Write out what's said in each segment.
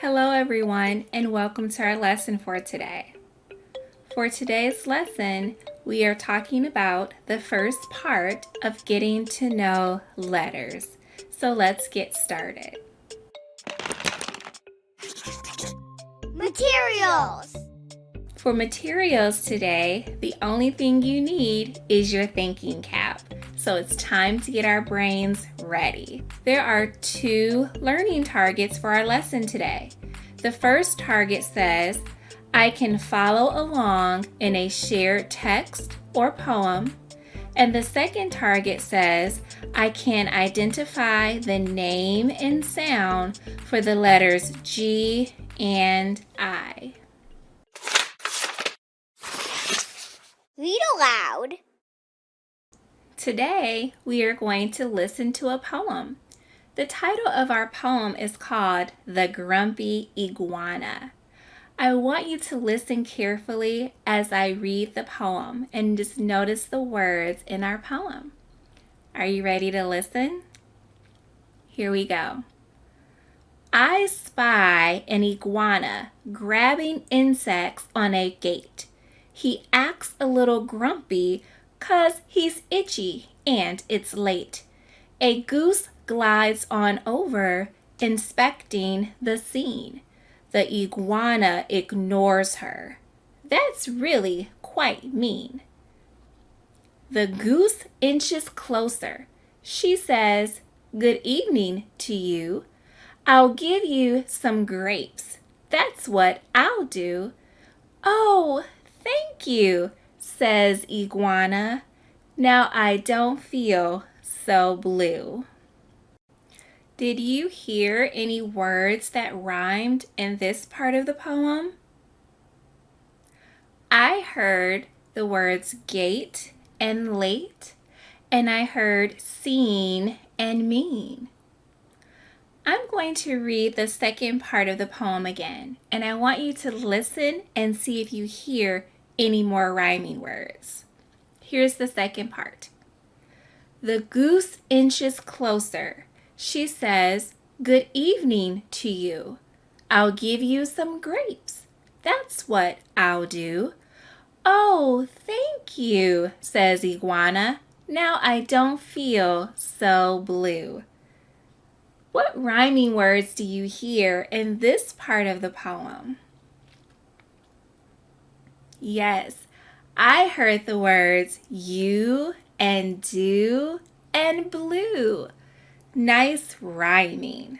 Hello everyone and welcome to our lesson for today. For today's lesson, we are talking about the first part of getting to know letters. So let's get started. Materials. For materials today, the only thing you need is your thinking cap. So it's time to get our brains ready. There are 2 learning targets for our lesson today. The first target says, I can follow along in a shared text or poem. And the second target says, I can identify the name and sound for the letters G and I. Read aloud. Today, we are going to listen to a poem. The title of our poem is called The Grumpy Iguana. I want you to listen carefully as I read the poem and just notice the words in our poem. Are you ready to listen? Here we go. I spy an iguana grabbing insects on a gate. He acts a little grumpy 'cause he's itchy and it's late. A goose glides on over, inspecting the scene. The iguana ignores her. That's really quite mean. The goose inches closer. She says, "Good evening to you. I'll give you some grapes. That's what I'll do." "Oh, thank you," says Iguana. Now I don't feel so blue. Did you hear any words that rhymed in this part of the poem? I heard the words gate and late, and I heard seen and mean. I'm going to read the second part of the poem again, and I want you to listen and see if you hear any more rhyming words. Here's the second part. The goose inches closer. She says, "Good evening to you. I'll give you some grapes. That's what I'll do." "Oh, thank you," says Iguana. Now I don't feel so blue. What rhyming words do you hear in this part of the poem? Yes, I heard the words you and do and blue. Nice rhyming.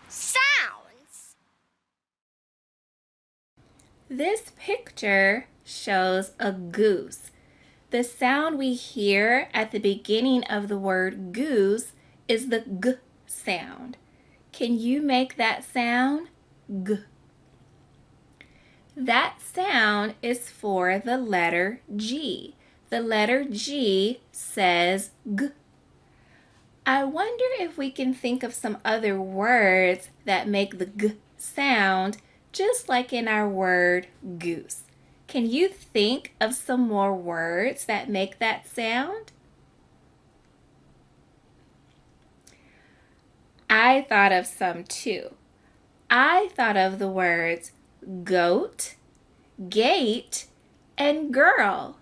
Sounds. This picture shows a goose. The sound we hear at the beginning of the word goose is the G sound. Can you make that sound? G. That sound is for the letter G. The letter G says G. I wonder if we can think of some other words that make the G sound just like in our word goose. Can you think of some more words that make that sound? I thought of some too. I thought of the words goat, gate, and girl.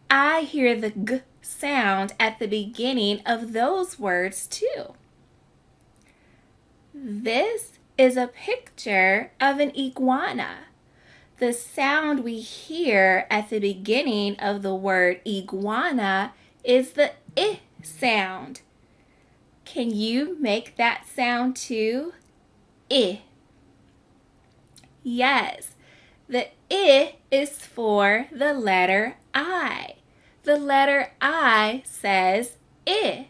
I hear the G sound at the beginning of those words too. This is a picture of an iguana. The sound we hear at the beginning of the word iguana is the I sound. Can you make that sound too? I. Yes, the I is for the letter I. The letter I says I.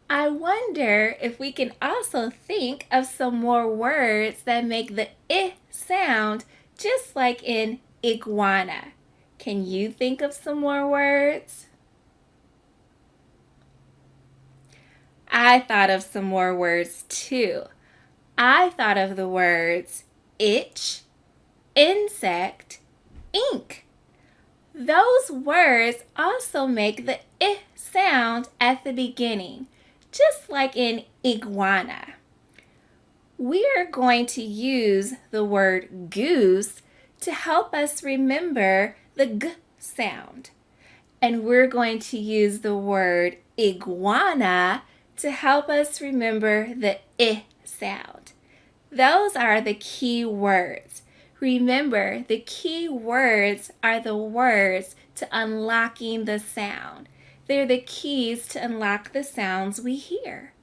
I wonder if we can also think of some more words that make the I sound just like in iguana. Can you think of some more words? I thought of some more words too. I thought of the words itch, insect, ink. Those words also make the I sound at the beginning, just like in iguana. We are going to use the word goose to help us remember the G sound. And we're going to use the word iguana to help us remember the I sound. Those are the key words. Remember, the key words are the words to unlocking the sound. They're the keys to unlock the sounds we hear.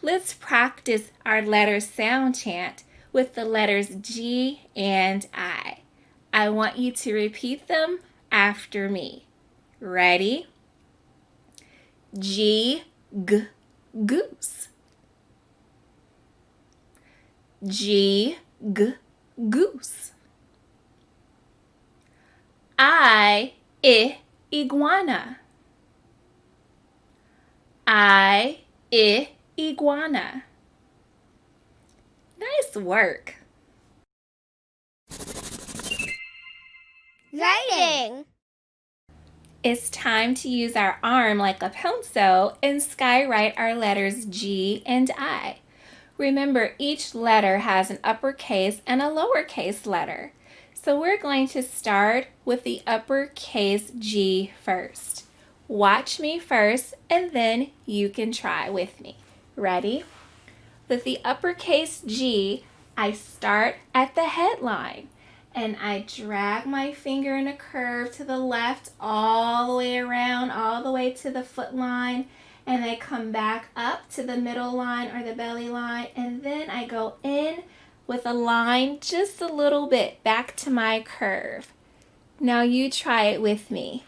Let's practice our letter sound chant with the letters G and I. I want you to repeat them after me. Ready? G, G, goose. G, G, goose. I, iguana. I, iguana. Nice work. Writing. It's time to use our arm like a pencil and skywrite our letters G and I. Remember, each letter has an uppercase and a lowercase letter. So we're going to start with the uppercase G first. Watch me first and then you can try with me. Ready? With the uppercase G, I start at the headline and I drag my finger in a curve to the left all the way around, all the way to the foot line, and I come back up to the middle line or the belly line, and then I go in with a line just a little bit back to my curve. Now you try it with me.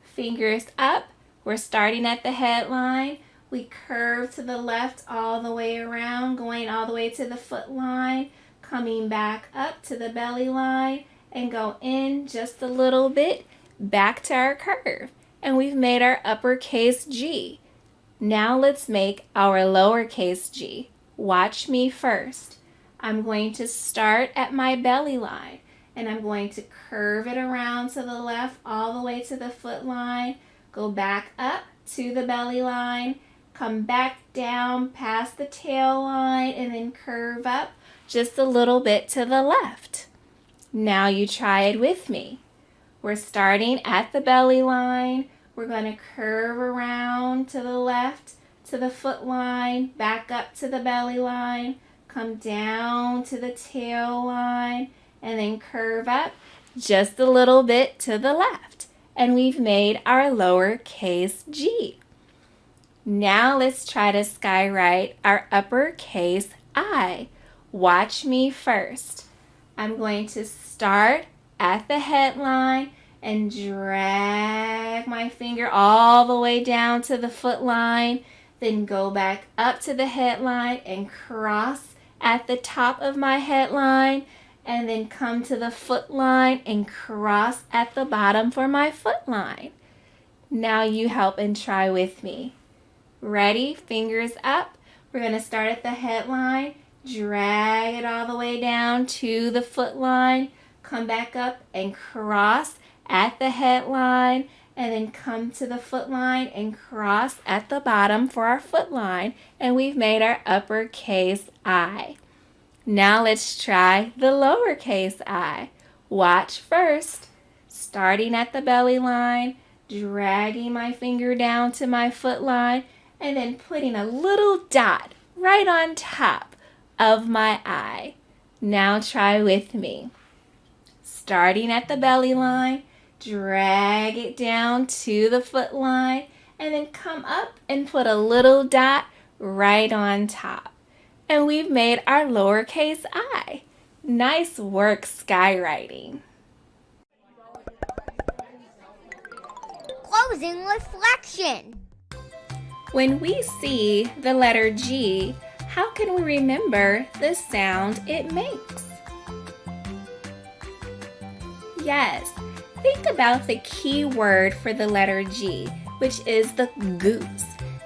Fingers up, we're starting at the headline. We curve to the left all the way around, going all the way to the foot line, coming back up to the belly line, and go in just a little bit back to our curve. And we've made our uppercase G. Now let's make our lowercase g. Watch me first. I'm going to start at my belly line and I'm going to curve it around to the left all the way to the foot line, go back up to the belly line, come back down past the tail line, and then curve up just a little bit to the left. Now you try it with me. We're starting at the belly line. We're going to curve around to the left to the foot line, back up to the belly line, come down to the tail line, and then curve up just a little bit to the left. And we've made our lowercase g. Now let's try to skywrite our uppercase I. Watch me first. I'm going to start at the headline and drag my finger all the way down to the foot line, then go back up to the headline and cross at the top of my headline, and then come to the foot line and cross at the bottom for my foot line. Now you help and try with me. Ready? Fingers up. We're going to start at the headline, drag it all the way down to the foot line, come back up and cross at the headline, and then come to the foot line and cross at the bottom for our foot line, and we've made our uppercase I. Now let's try the lowercase I. Watch first. Starting at the belly line, dragging my finger down to my foot line, and then putting a little dot right on top of my I. Now try with me. Starting at the belly line, drag it down to the foot line, and then come up and put a little dot right on top. And we've made our lowercase I. Nice work skywriting. Closing reflection. When we see the letter G, how can we remember the sound it makes? Yes, think about the key word for the letter G, which is the goose.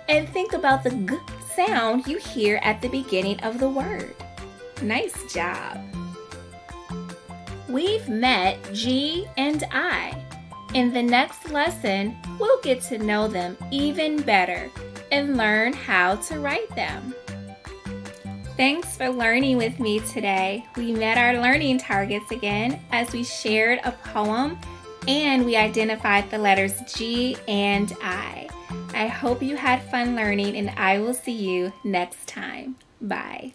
And think about the G sound you hear at the beginning of the word. Nice job. We've met G and I. In the next lesson, we'll get to know them even better and learn how to write them. Thanks for learning with me today. We met our learning targets again as we shared a poem and we identified the letters G and I. I hope you had fun learning, and I will see you next time. Bye.